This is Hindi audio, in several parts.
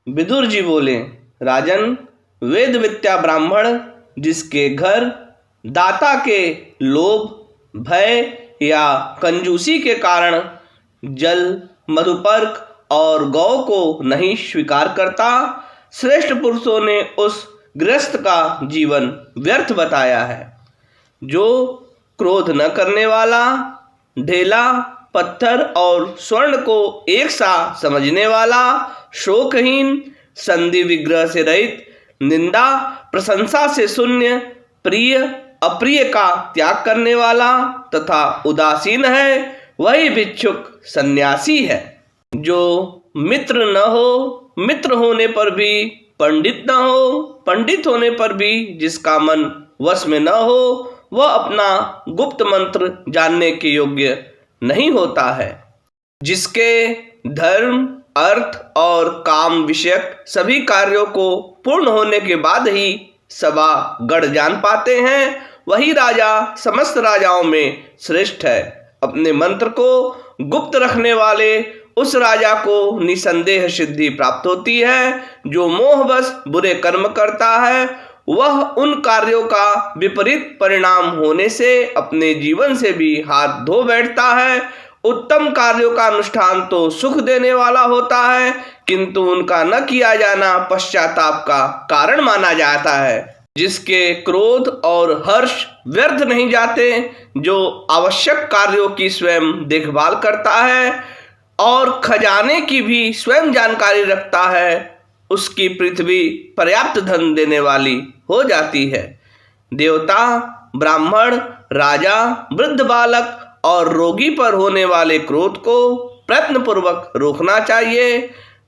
विदुर जी बोले, राजन, वेद विद्या ब्राह्मण जिसके घर दाता के लोभ, भय या कंजूसी के कारण जल, मधुपर्क और गौ को नहीं स्वीकार करता, श्रेष्ठ पुरुषों ने उस गृहस्थ का जीवन व्यर्थ बताया है। जो क्रोध न करने वाला, ढेला, पत्थर और स्वर्ण को एक सा समझने वाला, शोकहीन, संधि विग्रह से रहित, निंदा प्रशंसा से शून्य, प्रिय अप्रिय का त्याग करने वाला तथा उदासीन है, वही भिक्षुक सन्यासी है। जो मित्र न हो, मित्र होने पर भी पंडित न हो, पंडित होने पर भी जिसका मन वश में न हो, वह अपना गुप्त मंत्र जानने के योग्य नहीं होता है। जिसके धर्म, अर्थ और काम विषयक सभी कार्यों को पूर्ण होने के बाद ही सभा गढ़ जान पाते हैं, वही राजा समस्त राजाओं में श्रेष्ठ है। अपने मंत्र को गुप्त रखने वाले उस राजा को निसंदेह सिद्धि प्राप्त होती है। जो मोहवश बुरे कर्म करता है, वह उन कार्यों का विपरीत परिणाम होने से अपने जीवन से भी हाथ धो बैठता है। उत्तम कार्यों का अनुष्ठान तो सुख देने वाला होता है, किंतु उनका न किया जाना पश्चाताप का कारण माना जाता है। जिसके क्रोध और हर्ष व्यर्थ नहीं जाते, जो आवश्यक कार्यों की स्वयं देखभाल करता है और खजाने की भी स्वयं जानकारी रखता है, उसकी पृथ्वी पर्याप्त धन देने वाली हो जाती है। देवता, ब्राह्मण, राजा, वृद्ध बालक और रोगी पर होने वाले क्रोध को प्रयत्न पूर्वक रोकना चाहिए।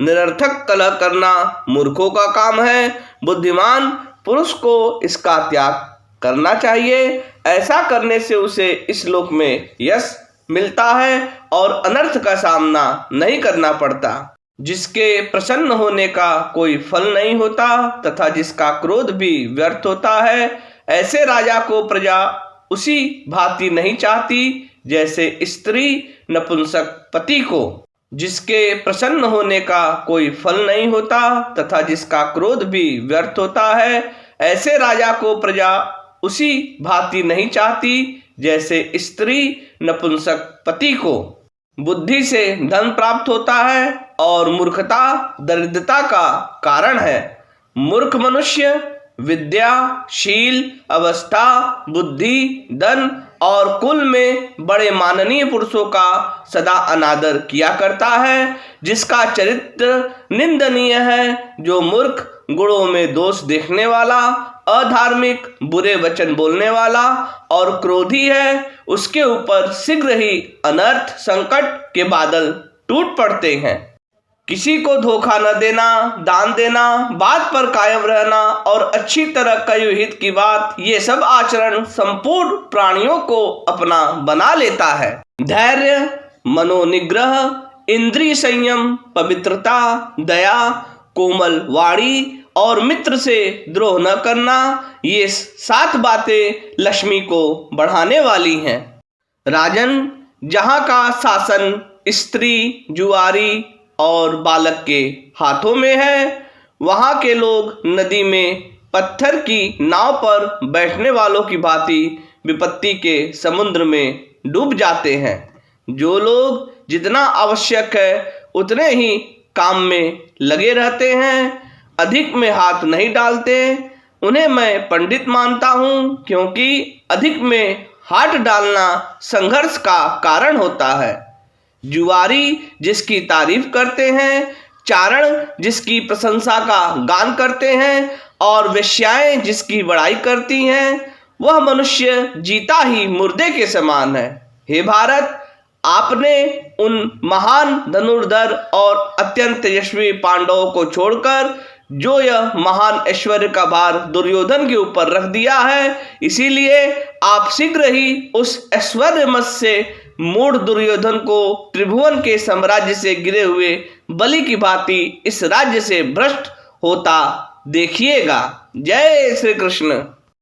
निरर्थक कलह करना मूर्खों का काम है। बुद्धिमान पुरुष को इसका त्याग करना चाहिए। ऐसा करने से उसे इस लोक में यश मिलता है और अनर्थ का सामना नहीं करना पड़ता। जिसके प्रसन्न होने का कोई फल नहीं होता तथा जिसका क्रोध भी व्यर्थ होता है, ऐसे राजा को प्रजा उसी भांति नहीं चाहती जैसे स्त्री नपुंसक पति को। जिसके प्रसन्न होने का कोई फल नहीं होता तथा जिसका क्रोध भी व्यर्थ होता है, ऐसे राजा को प्रजा उसी भांति नहीं चाहती जैसे स्त्री नपुंसक पति को। बुद्धि से धन प्राप्त होता है और मूर्खता दरिद्रता का कारण है। मूर्ख मनुष्य विद्या, शील, अवस्था, बुद्धि, धन और कुल में बड़े माननीय पुरुषों का सदा अनादर किया करता है। जिसका चरित्र निंदनीय है, जो मूर्ख, गुणों में दोष देखने वाला, अधार्मिक, बुरे वचन बोलने वाला और क्रोधी है, उसके ऊपर शीघ्र ही अनर्थ संकट के बादल टूट पड़ते हैं। किसी को धोखा न देना, दान देना, बात पर कायम रहना और अच्छी तरह कई हित की बात, ये सब आचरण संपूर्ण प्राणियों को अपना बना लेता है। धैर्य, मनोनिग्रह, इंद्रिय संयम, पवित्रता, दया, कोमल वाणी और मित्र से द्रोह न करना, ये 7 बातें लक्ष्मी को बढ़ाने वाली हैं। राजन, जहाँ का शासन स्त्री, जुआरी और बालक के हाथों में है, वहाँ के लोग नदी में पत्थर की नाव पर बैठने वालों की भांति विपत्ति के समुद्र में डूब जाते हैं। जो लोग जितना आवश्यक है उतने ही काम में लगे रहते हैं, अधिक में हाथ नहीं डालते, उन्हें मैं पंडित मानता हूँ, क्योंकि अधिक में हाथ डालना संघर्ष का कारण होता है। जुआरी जिसकी तारीफ करते हैं, चारण जिसकी प्रशंसा का गान करते हैं और वेश्याएं जिसकी बड़ाई करती हैं, वह मनुष्य जीता ही मुर्दे के समान है। हे भारत, आपने उन महान धनुर्धर और अत्यंत यशस्वी पांडवों को छोड़कर जो यह महान ऐश्वर्य का भार दुर्योधन के ऊपर रख दिया है, इसीलिए आप शीघ्र ही उस ऐश्वर्यमत से मूढ़ दुर्योधन को त्रिभुवन के साम्राज्य से गिरे हुए बलि की भांति इस राज्य से भ्रष्ट होता देखिएगा। जय श्री कृष्ण।